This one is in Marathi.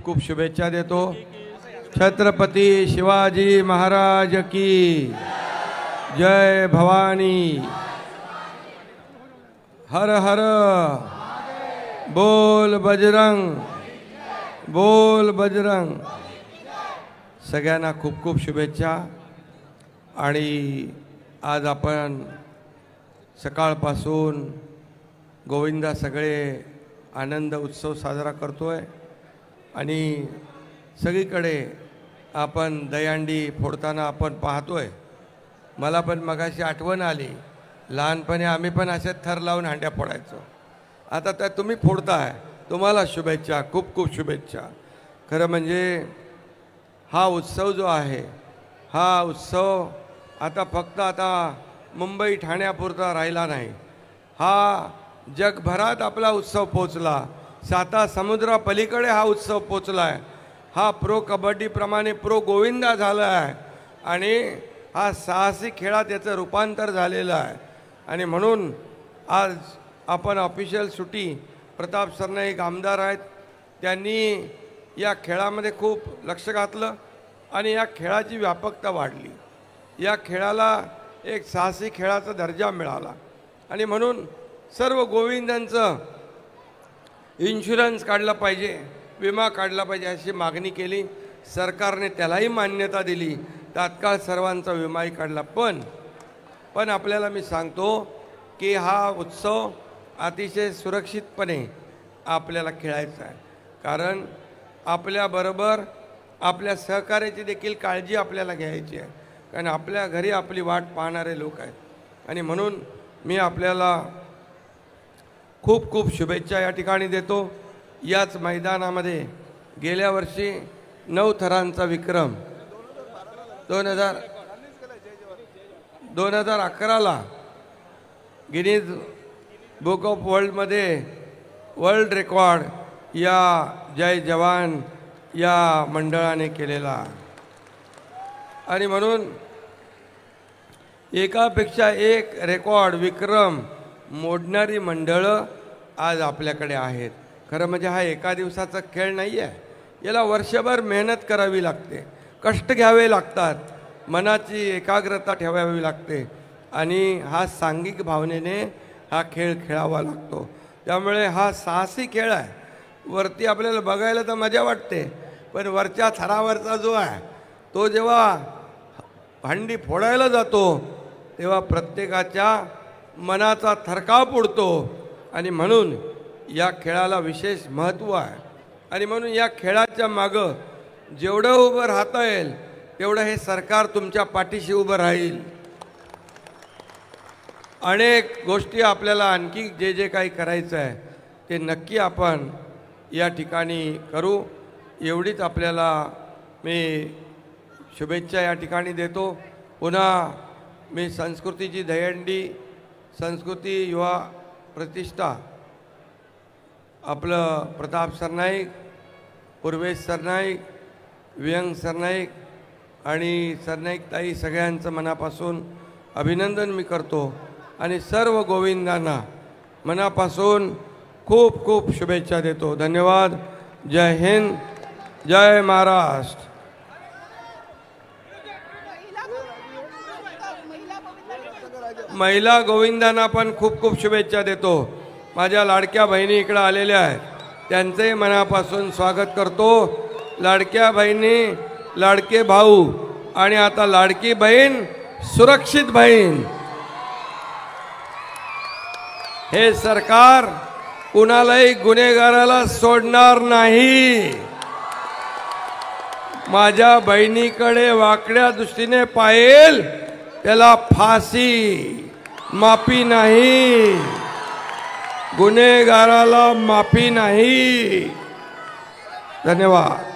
खूप शुभेच्छा देतो। छत्रपती शिवाजी महाराज की जय भवानी। हर हर बोल बजरंग, बोल बजरंग। सगळ्यांना खूप खूप शुभेच्छा। आणि आज आपण सकाळपासून गोविंदा सगळे आनंद उत्सव साजरा करतोय आणि सगळीकडे आपण दहीहंडी फोडताना आपण पाहतोय। मला पण मगाशी आठवण आली, लहानपणी आम्ही पण असे थर लावून हांड्या फोडायचो। आता तर तुम्ही फोडताय, तुम्हाला शुभेच्छा, खूप खूप शुभेच्छा। खरं म्हणजे हा उत्सव जो आहे, हा उत्सव आता फक्त मुंबई ठाण्यापुरता राहिला नाही, हा जगभरात आपला उत्सव पोचला। 7 समुद्रापलीकडे हा उत्सव पोचलाय। हा प्रो कबड्डी प्रमाणे प्रो गोविंदा झाला आहे आणि हा साहसी खेळात याचं रूपांतर झालेलं आहे। आणि म्हणून आज आपण ऑफिशियल सुट्टी, प्रताप सरनाईक आमदार आहेत, त्यांनी या खेळामध्ये खूप लक्ष घातलं आणि या खेळाची व्यापकता वाढली। या खेळाला एक साहसी खेळाचा दर्जा मिळाला आणि म्हणून सर्व गोविंदांचं इन्शुरन्स काढला पाहिजे, विमा काढला पाहिजे अशी मागणी केली। सरकारने त्यालाही मान्यता दिली, तात्काळ सर्वांचा विमाही काढला। पण आपल्याला मी सांगतो की हा उत्सव अतिशय सुरक्षितपणे आपल्याला खेळायचा आहे, कारण आपल्याबरोबर आपल्या सहकार्याची देखील काळजी आपल्याला घ्यायची आहे, कारण आपल्या घरी आपली वाट पाहणारे लोक आहेत। आणि म्हणून मी आपल्याला खूप खूप शुभेच्छा या ठिकाणी देतो। याच मैदानामध्ये गेल्या वर्षी 9 थरांचा विक्रम 2011ला गिनीज बुक ऑफ वर्ल्डमध्ये वर्ल्ड रेकॉर्ड या जय जवान या मंडळाने केलेला। आणि म्हणून एकापेक्षा एक रेकॉर्ड विक्रम मोडणारी मंडळं आज आपल्याकडे आहेत। खरं म्हणजे हा एका दिवसाचा खेळ नाही आहे, याला वर्षभर मेहनत करावी लागते, कष्ट घ्यावे लागतात, मनाची एकाग्रता ठेवावी लागते आणि हा सांघिक भावनेने हा खेळ खेळावा लागतो। त्यामुळे हा साहसी खेळ आहे। वरती आपल्याला बघायला तर मजा वाटते, पण वरच्या थरावरचा जो आहे तो जेव्हा हंडी फोडायला जातो तेव्हा प्रत्येकाच्या मनाचा थरकाप उडतो आणि म्हणून या खेळाला विशेष महत्त्व आहे। आणि म्हणून या खेळाच्या मागं जेवढं उभं राहता येईल तेवढं हे सरकार तुमच्या पाठीशी उभं राहील। अनेक गोष्टी आपल्याला आणखी जे जे काही करायचं आहे ते नक्की आपण या ठिकाणी करू, एवढीच आपल्याला मी शुभेच्छा या ठिकाणी देतो। पुन्हा मी संस्कृतीची दहीहंडी, संस्कृती युवा प्रतिष्ठा, आपलं प्रताप सरनाईक, पूर्वेश सरनाईक, वियंग सरनाईक आणि सरनाईक ताई सगळ्यांचं मनापासून अभिनंदन मी करतो आणि सर्व गोविंदांना मनापासून खूप खूप शुभेच्छा देतो। धन्यवाद। जय हिंद, जय महाराष्ट्र। महिला गोविंदांना पण खूप खूप शुभेच्छा देतो। माझ्या लाडक्या बहिणी इकडे आलेल्या आहेत, त्यांचे मनापासून स्वागत करतो। लाडक्या बहिणी, लाडके भाऊ आणि आता लाडकी बहीण, सुरक्षित बहीण। हे सरकार कुणालाही गुन्हेगाराला सोडणार नाही। माझ्या बहिणीकडे वाकड्या दृष्टीने पाहिल त्याला फाशी, माफी नाही, गुन्हेगाराला माफी नाही। धन्यवाद।